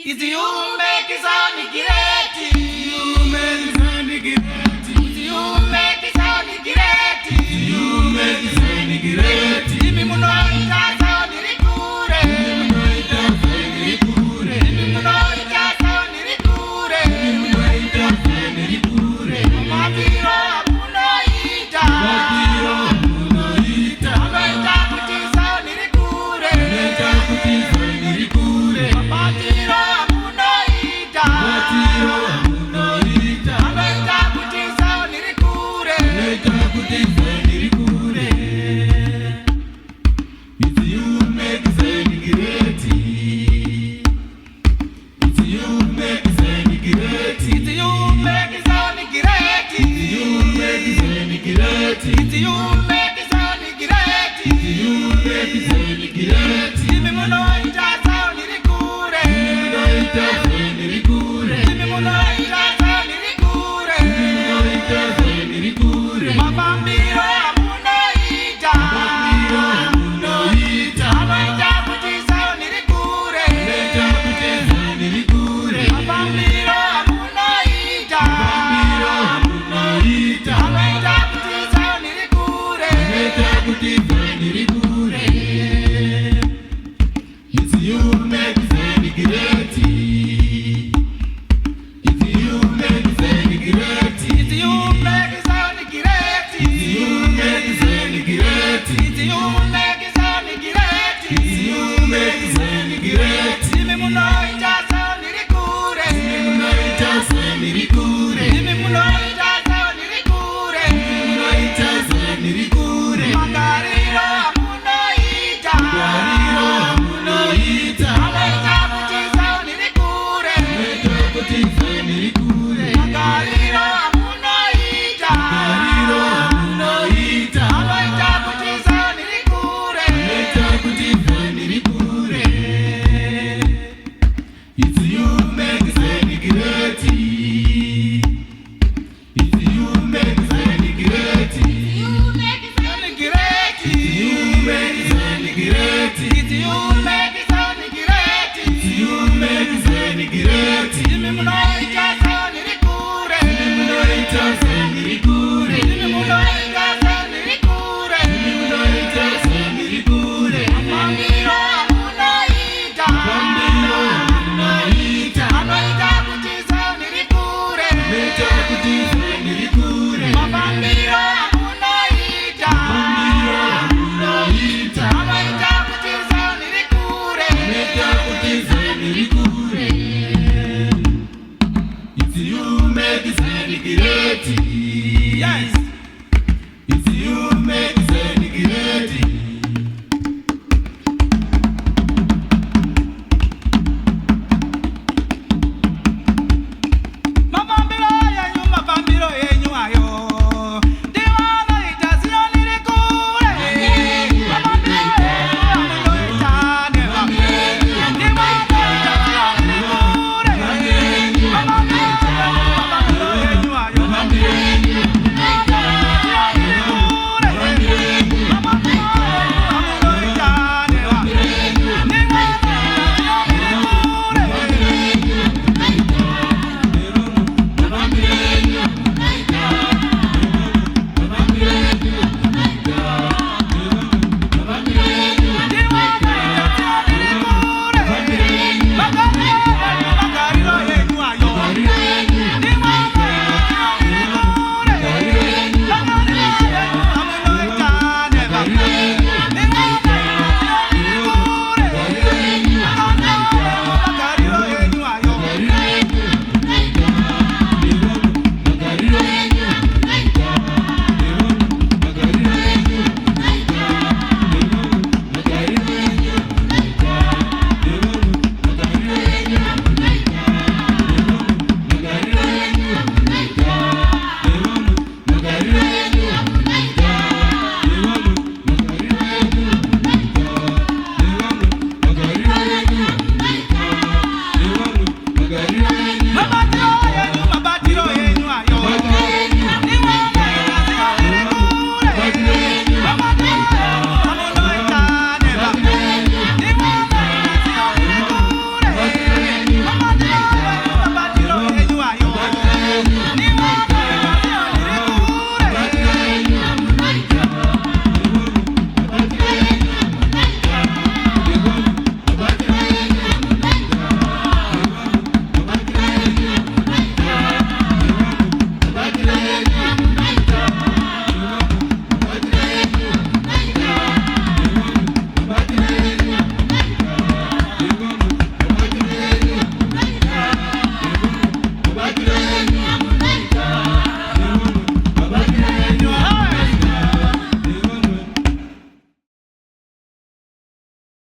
Is you make it sound great? You make it sound great. You make it sound great. You make it sound great. Imi muno ita sound rikure. Imi muno ita sound rikure. Imi muno ita sound rikure. Imi muno ita sound rikure. Mapiro muno ita. Mapiro muno ita. Mapita kuti sound rikure. Mapita kuti sound rikure. Mapiro muno ita. Mapiro muno ita. Mapita kuti sound rikure. Mapita kuti sound rikure. It's you make it sound great. It's you make it sound great. It's you make it sound great. It's you make it sound great. It's you make it sound great. It's you make it sound great. Imi muno ita sound rikure. Imi muno ita sound rikure. Imi muno ita sound rikure. Imi muno ita sound rikure. Mapambiro muno ita. Mapambiro muno ita. Mapita kuti sound rikure. Mapita kuti sound rikure. Mapambiro muno ita. Mapambiro muno ita. Mapita kuti sound rikure. Mapita kuti sound rikure. It's you make it sound great. It's you make it sound great. It's you make it sound great. It's you make it sound great. It's you make it sound great. It's you make it sound great. Imi muno ita sound rikure. Imi muno ita sound rikure. Imi muno ita sound rikure. Imi muno ita sound rikure. Magariro muno ita. Magariro muno ita. Mapita kuti sound rikure. Mapita kuti sound rikure. Magariro muno ita. Magariro muno ita. Mapita kuti sound rikure. Mapita kuti sound rikure. It's you make it sound great. It's you make it sound great. You make it sound great. You make it sound great. It's you make it sound great. You make it sound great. Imi muno